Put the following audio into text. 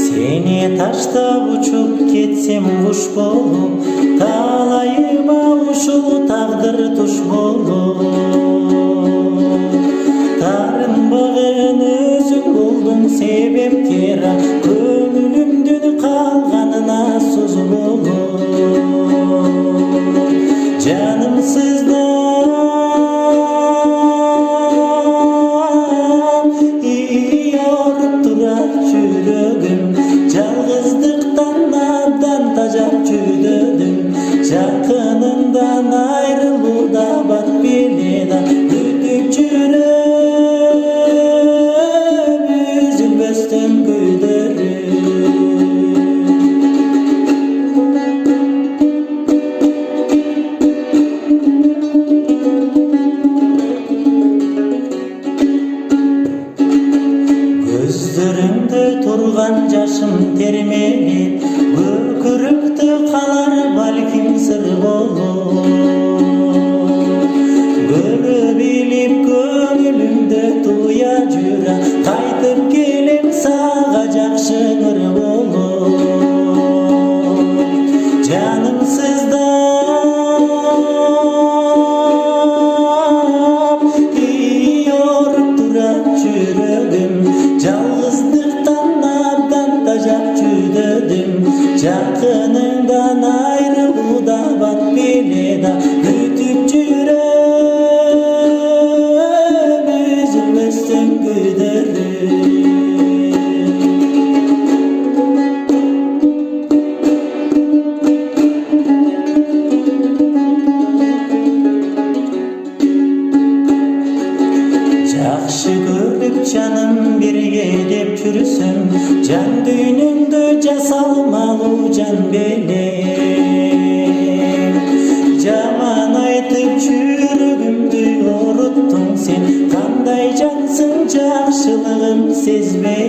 Seni taştap uçup ketsem kuş bolup, talayıma uşul taqdir tuş bolup. Tarınbagın özüң boldun себепкера, көңүлүмдүн калганына сөз болуп. Жаным сыздап иyorып турат жүрөгүм, жалгыздыктан абдан тажап жүдөдүм. Жакыныңдан айрылууда бат беледа, күтүп жүрөм үзүлбөстөн күйдөрүм. Көздөрүңдө турган жашым термелеп, көкүрөктө калар балким сыр болуп. Көрө билип көңүлүмдө туя жүрө, кайтып келем сага жакшы ыр болуп. Жаным сыздап иyorып турат жүрөгүм, жалгыздыктан абдан тажап жүдөдүм. Жакыныңдан айрылууда бат беледа, күтүп жүрөм үзүлбөстөн күйдөрүм. Жакшы көрүп жаным бирге деп жүрсөң, жан дүйнөмдө жасалмалуу жан белем. Жаман айтып жүрөгүмдү оруттуң сен, кандай жансың жакшылыгым сезбей.